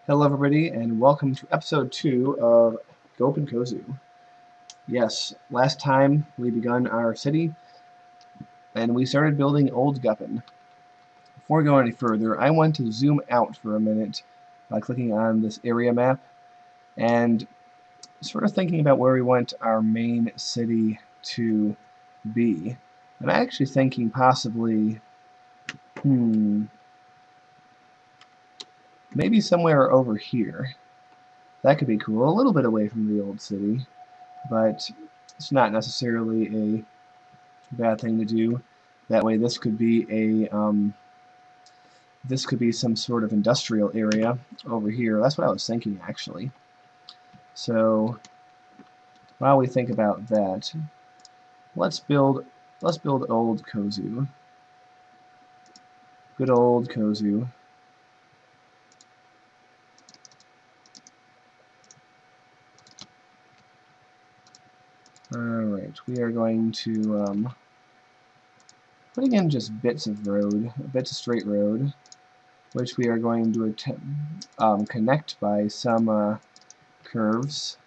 Hello everybody and welcome to episode 2 of Guppinkozu. Yes, last time we begun our city and we started building Old Guppin. Before we go any further, I want to zoom out for a minute by clicking on this area map and sort of thinking about where we want our main city to be. I'm actually thinking possibly, maybe somewhere over here. That could be cool, a little bit away from the old city, but it's not necessarily a bad thing to do. That way, this could be some sort of industrial area over here. That's what I was thinking, actually. So while we think about that, let's build old Kozu. Good old Kozu. Alright, we are going to putting in just bits of straight road, which we are going to connect by some curves.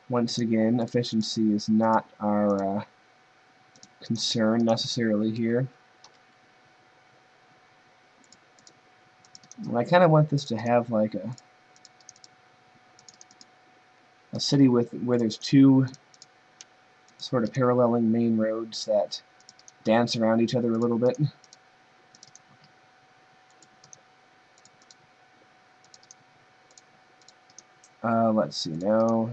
Once again, efficiency is not our concern necessarily here. And I kind of want this to have like a city where there's two sort of paralleling main roads that dance around each other a little bit. Let's see now.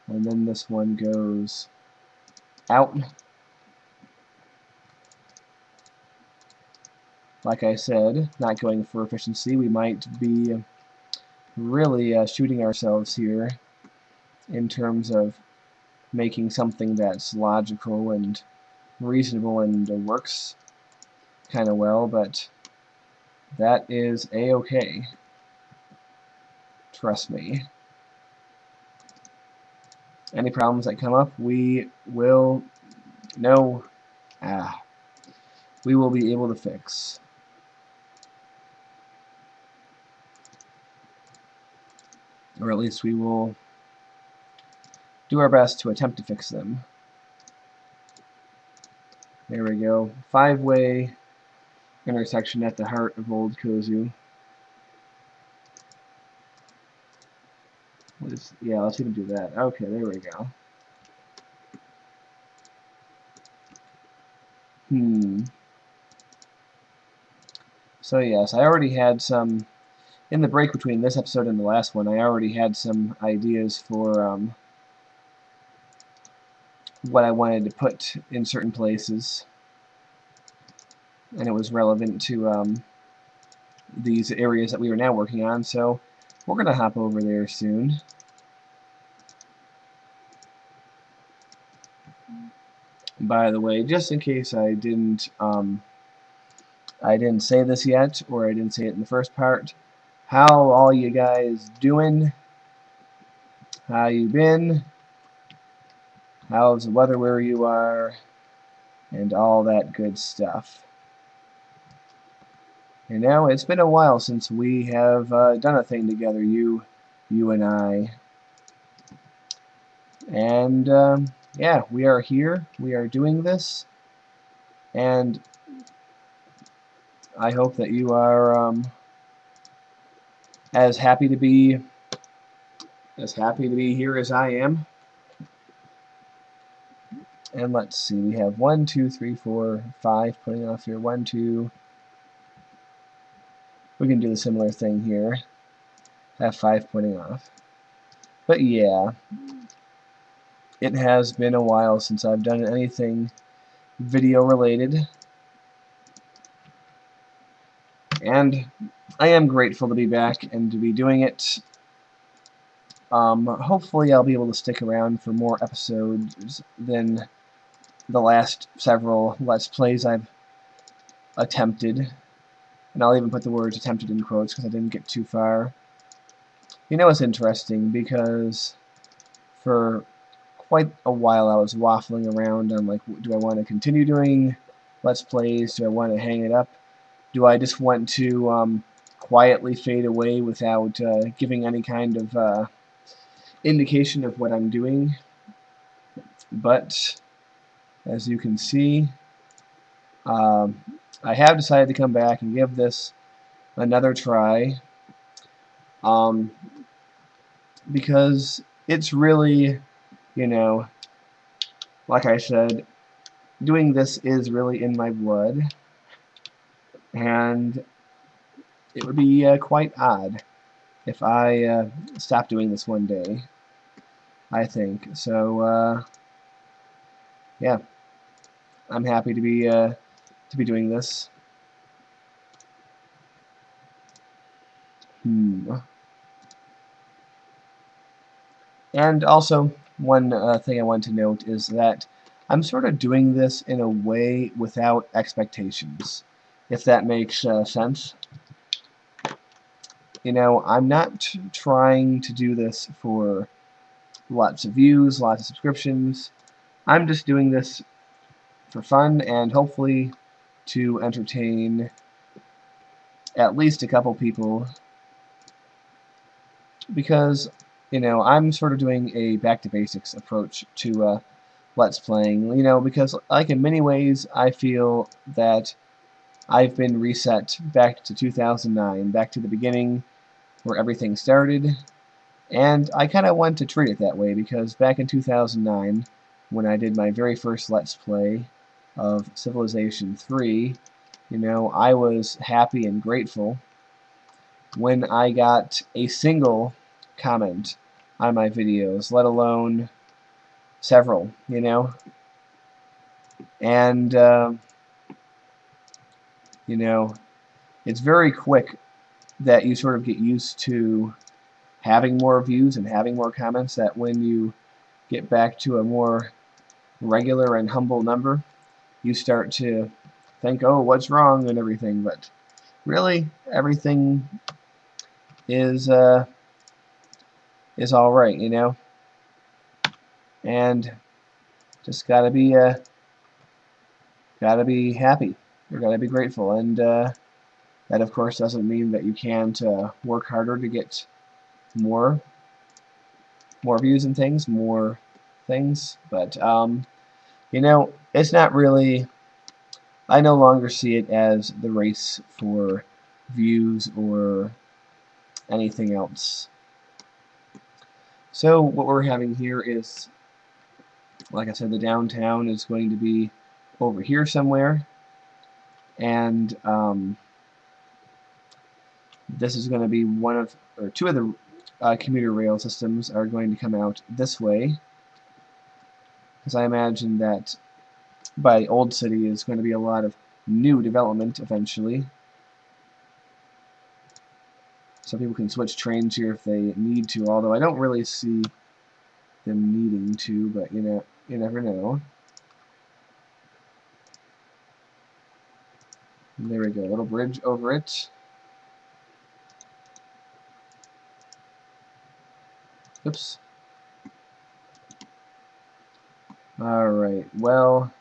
And then this one goes out. Like I said, not going for efficiency. We might be really shooting ourselves here in terms of making something that's logical and reasonable and works kind of well, but that is a-okay. Trust me. Any problems that come up, we will we will be able to fix. Or at least we will do our best to attempt to fix them. There we go. 5-way intersection at the heart of Old Kozu. Yeah, let's even do that. Okay, there we go. So yes, I already had some, in the break between this episode and the last one, I already had some ideas for what I wanted to put in certain places. And it was relevant to these areas that we are now working on, so we're going to hop over there soon. By the way, just in case I didn't say this yet, or I didn't say it in the first part, how all you guys doing? How you been? How's the weather where you are? And all that good stuff. You know, it's been a while since we have done a thing together, you and I. And yeah, we are here. We are doing this, and I hope that you are as happy to be here as I am. And let's see, we have 1, 2, 3, 4, 5 putting off here. 1, 2. We can do the similar thing here. Have 5 putting off. But yeah, it has been a while since I've done anything video related, and I am grateful to be back and to be doing it. Hopefully I'll be able to stick around for more episodes than the last several Let's Plays I've attempted. And I'll even put the words attempted in quotes because I didn't get too far. You know, it's interesting because for quite a while I was waffling around on, like, do I want to continue doing Let's Plays? Do I want to hang it up? Do I just want to quietly fade away without giving any kind of indication of what I'm doing. But as you can see, I have decided to come back and give this another try, because it's really, you know, like I said, doing this is really in my blood, and it would be quite odd if I stopped doing this one day, I think. So yeah, I'm happy to be doing this. And also, one thing I want to note is that I'm sort of doing this in a way without expectations, if that makes sense. You know, I'm not trying to do this for lots of views, lots of subscriptions. I'm just doing this for fun and hopefully to entertain at least a couple people, because, you know, I'm sort of doing a back to basics approach to Let's Playing, you know, because like in many ways I feel that I've been reset back to 2009, back to the beginning where everything started, and I kind of want to treat it that way because back in 2009, when I did my very first Let's Play of Civilization 3, you know, I was happy and grateful when I got a single comment on my videos, let alone several, you know. And you know, it's very quick that you sort of get used to having more views and having more comments, that when you get back to a more regular and humble number, you start to think, oh, what's wrong and everything. But really, everything is all right, you know. And just gotta be happy. You gotta be grateful, and that of course doesn't mean that you can't work harder to get more views and things, more things. But you know, it's not really. I no longer see it as the race for views or anything else. So what we're having here is, like I said, the downtown is going to be over here somewhere, and this is going to be one of, or two of the commuter rail systems are going to come out this way, because I imagine that by Old City is going to be a lot of new development eventually, so people can switch trains here if they need to, although I don't really see them needing to, but you know, you never know. And there we go, a little bridge over it. Oops. Alright, well,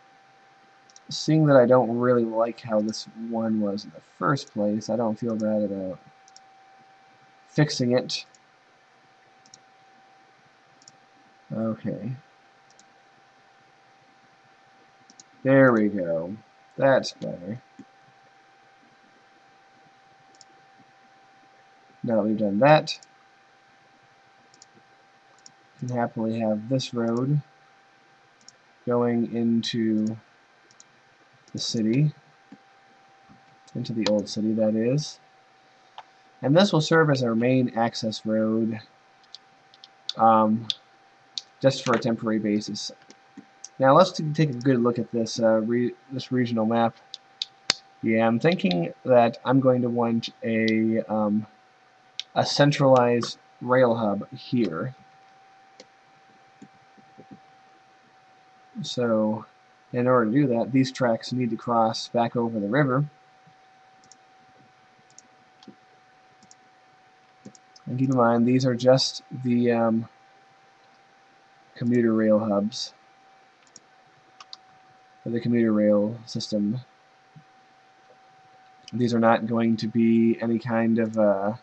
seeing that I don't really like how this one was in the first place, I don't feel bad about fixing it. Okay. There we go. That's better. Now that we've done that, we can happily have this road going into the city, into the old city, that is. And this will serve as our main access road, just for a temporary basis. Now let's take a good look at this this regional map. Yeah, I'm thinking that I'm going to want a centralized rail hub here. So in order to do that, these tracks need to cross back over the river. And keep in mind, these are just the commuter rail hubs, or the commuter rail system. These are not going to be any kind of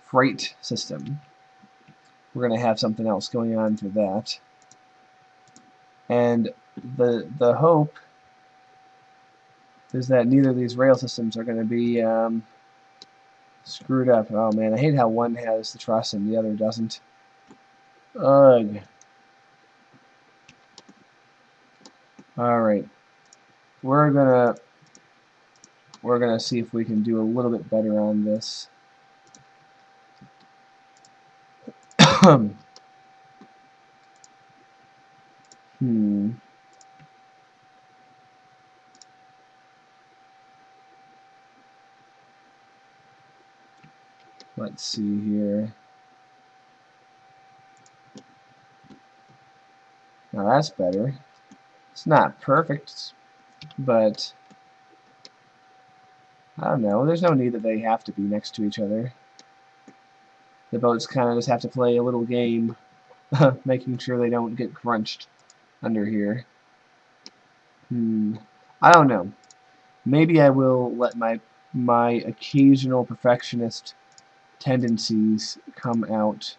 freight system. We're going to have something else going on for that. And the hope is that neither of these rail systems are going to be screwed up. Oh man, I hate how one has the truss and the other doesn't. Ugh. Alright. We're gonna see if we can do a little bit better on this. Let's see here. Now that's better. It's not perfect, but I don't know. There's no need that they have to be next to each other. The boats kind of just have to play a little game, making sure they don't get crunched under here. I don't know. Maybe I will let my occasional perfectionist tendencies come out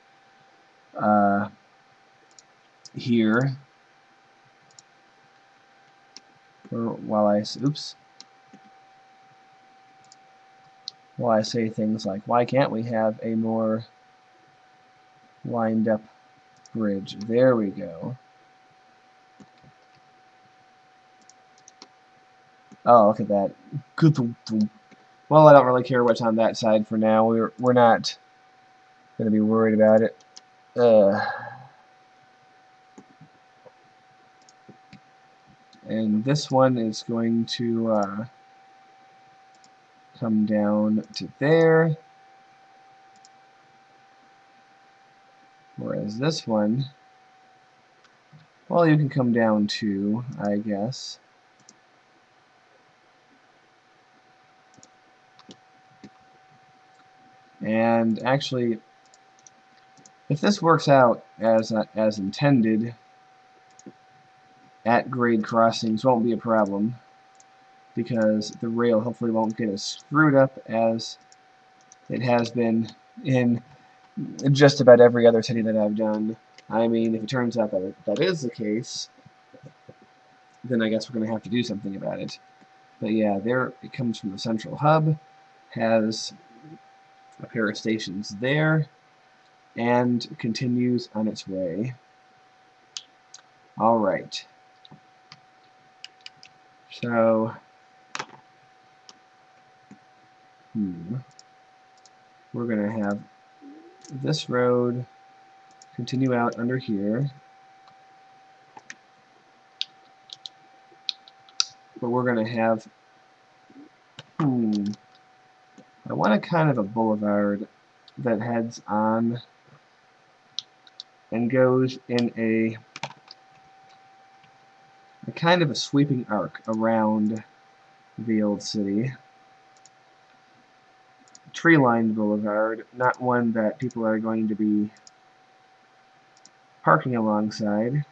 here. Or while I say things like, why can't we have a more lined up bridge? There we go. Oh, look at that. Well, I don't really care what's on that side for now. We're not going to be worried about it. And this one is going to come down to there. Whereas this one, well, you can come down too, I guess. And actually, if this works out as intended, at-grade crossings won't be a problem, because the rail hopefully won't get as screwed up as it has been in just about every other city that I've done. I mean, if it turns out that that is the case, then I guess we're going to have to do something about it. But yeah, there it comes from the central hub, has a pair of stations there, and continues on its way. Alright. So, we're going to have this road continue out under here. But we're going to have, I want a kind of a boulevard that heads on and goes in a kind of a sweeping arc around the old city. Tree-lined boulevard, not one that people are going to be parking alongside.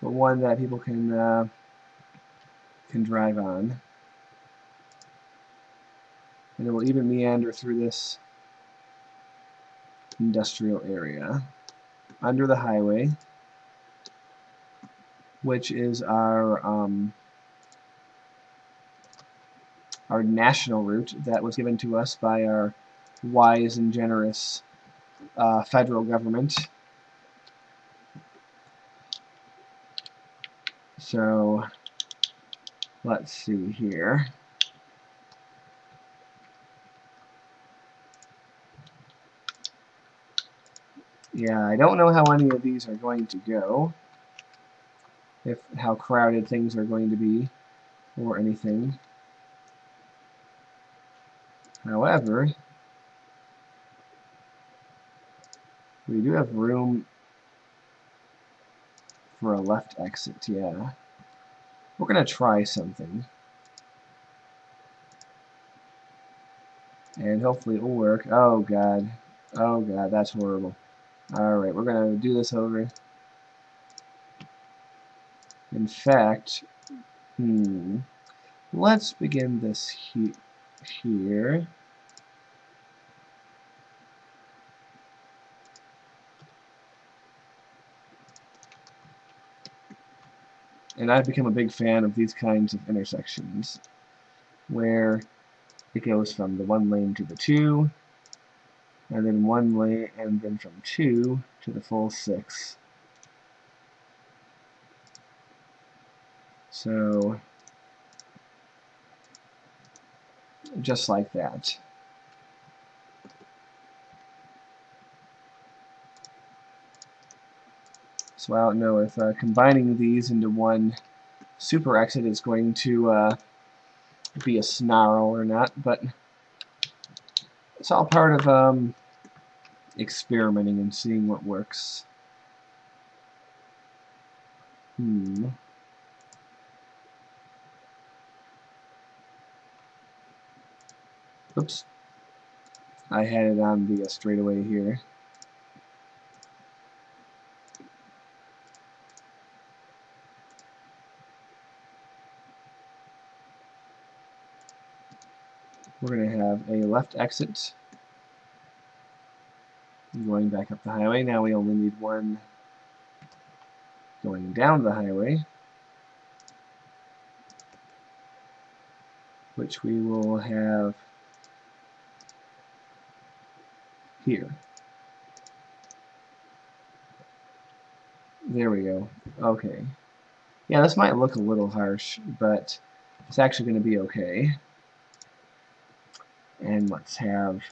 But one that people can drive on. And it will even meander through this industrial area under the highway, which is our national route that was given to us by our wise and generous federal government. So let's see here. Yeah, I don't know how any of these are going to go, how crowded things are going to be, or anything. However, we do have room for a left exit, yeah. We're going to try something. And hopefully it will work. Oh god. Oh god, that's horrible. Alright, we're going to do this over. In fact, let's begin this here. And I've become a big fan of these kinds of intersections, where it goes from the 1 lane to the 2, and then 1 lane, and then from 2 to the full 6. So, just like that. So I don't know if combining these into one super exit is going to be a snarl or not, but it's all part of experimenting and seeing what works. Oops. I had it on the straightaway here. We're going to have a left exit going back up the highway. Now we only need one going down the highway, which we will have here. There we go. Okay. Yeah, this might look a little harsh, but it's actually going to be okay. And let's have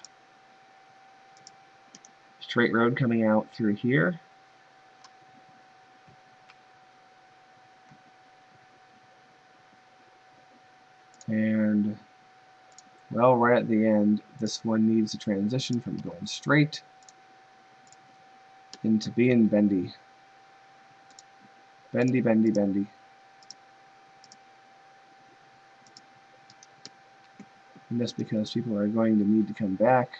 straight road coming out through here. And, well, right at the end, this one needs a transition from going straight into being bendy. Bendy, bendy, bendy. And just because people are going to need to come back,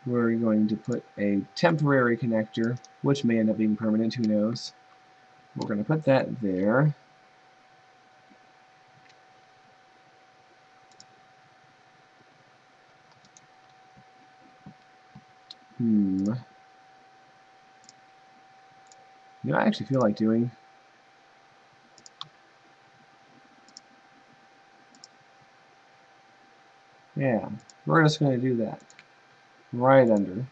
we're going to put a temporary connector, which may end up being permanent, who knows. We're going to put that there. You know, I actually feel like doing. Yeah, we're just going to do that. Right under. And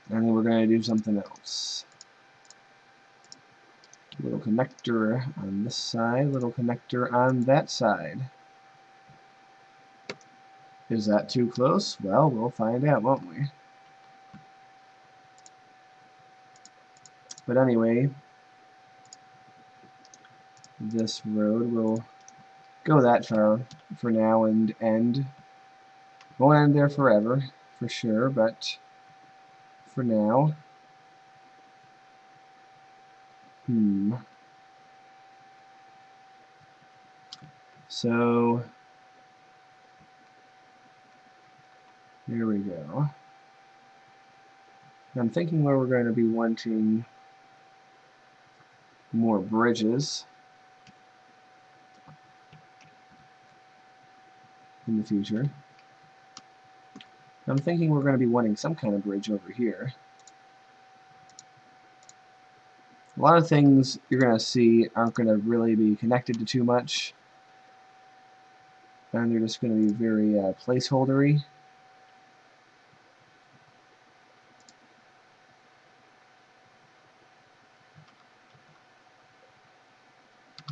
then we're going to do something else. Little connector on this side, little connector on that side. Is that too close? Well, we'll find out, won't we? But anyway, this road will go that far for now and end. Won't end there forever, for sure, but for now. So, here we go. I'm thinking where we're going to be wanting more bridges in the future. I'm thinking we're going to be wanting some kind of bridge over here. A lot of things you're going to see aren't going to really be connected to too much, and they're just going to be very placeholdery.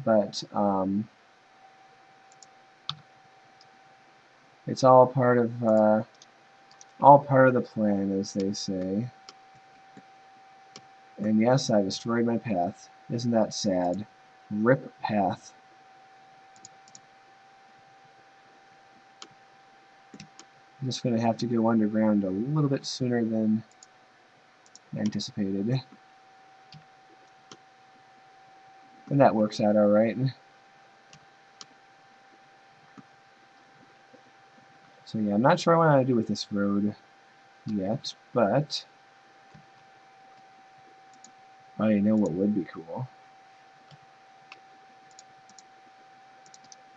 But it's all part of the plan, as they say. And yes, I destroyed my path. Isn't that sad? Rip path. I'm just going to have to go underground a little bit sooner than anticipated. And that works out alright. So yeah, I'm not sure what I want to do with this road yet, but Oh, you know what would be cool?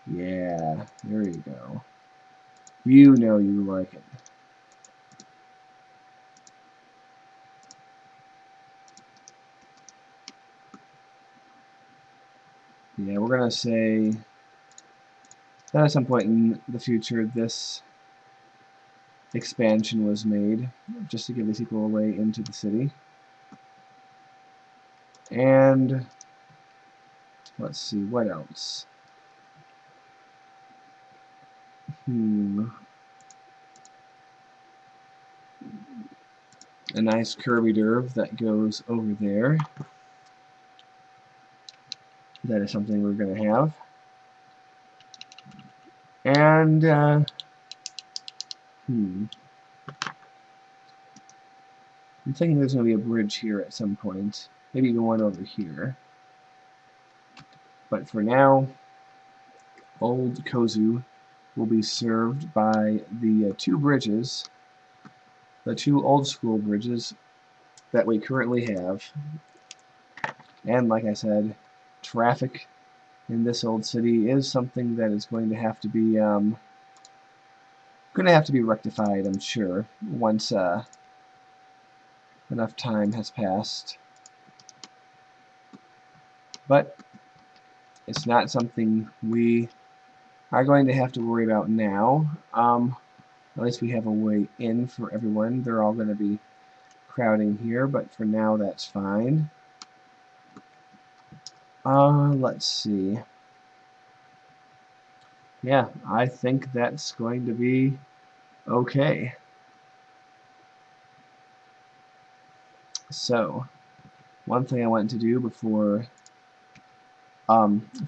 Yeah, there you go. You know you like it. Yeah, we're gonna say that at some point in the future this expansion was made just to give these people a way into the city. And let's see, what else? A nice curvy derv that goes over there. That is something we're going to have. And, I'm thinking there's going to be a bridge here at some point. Maybe even one over here. But for now, Old Kozu will be served by the two bridges, the two old school bridges that we currently have. And like I said, traffic in this old city is something that is going to have to be rectified, I'm sure, once enough time has passed. But it's not something we are going to have to worry about now. At least we have a way in for everyone. They're all going to be crowding here, but for now that's fine. Let's see. Yeah, I think that's going to be okay. So, one thing I wanted to do before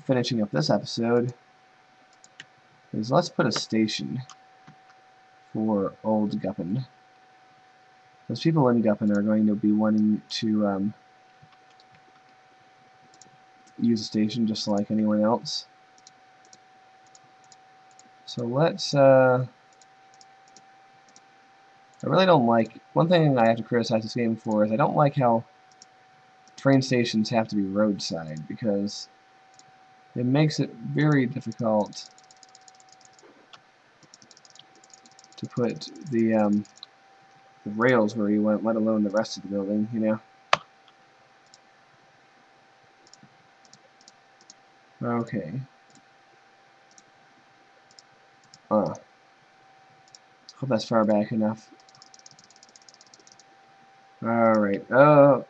finishing up this episode is let's put a station for Old Guppin. Those people in Guppin are going to be wanting to use a station just like anyone else. So let's, I really don't like, one thing I have to criticize this game for is I don't like how train stations have to be roadside, because it makes it very difficult to put the rails where you want, let alone the rest of the building, you know? Okay. Hope that's far back enough. Alright, no.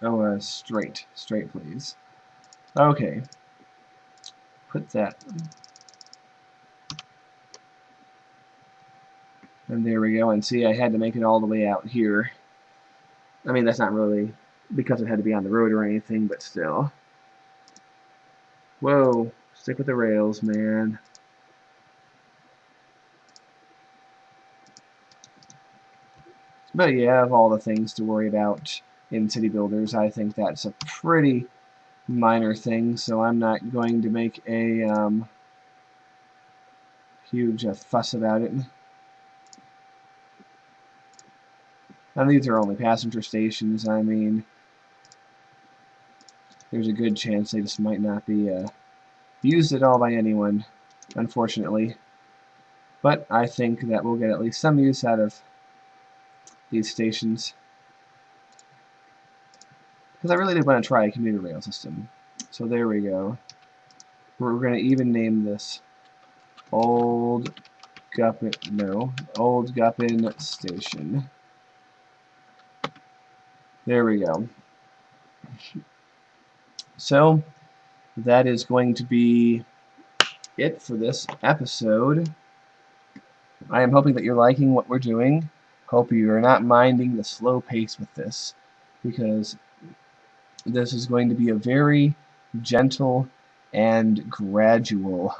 Oh, straight, please. Okay. Put that. And there we go, and see, I had to make it all the way out here. I mean, that's not really because it had to be on the road or anything, but still. Whoa, stick with the rails, man. But yeah, of all the things to worry about in City Builders, I think that's a pretty minor thing, so I'm not going to make a huge fuss about it. And these are only passenger stations. I mean, there's a good chance they just might not be used at all by anyone, unfortunately. But I think that we'll get at least some use out of these stations, because I really did want to try a commuter rail system. So there we go. We're going to even name this Old Guppin Station. There we go. So that is going to be it for this episode. I am hoping that you're liking what we're doing. Hope you are not minding the slow pace with this, because this is going to be a very gentle and gradual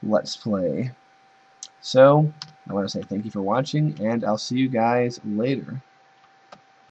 Let's Play. So, I want to say thank you for watching, and I'll see you guys later.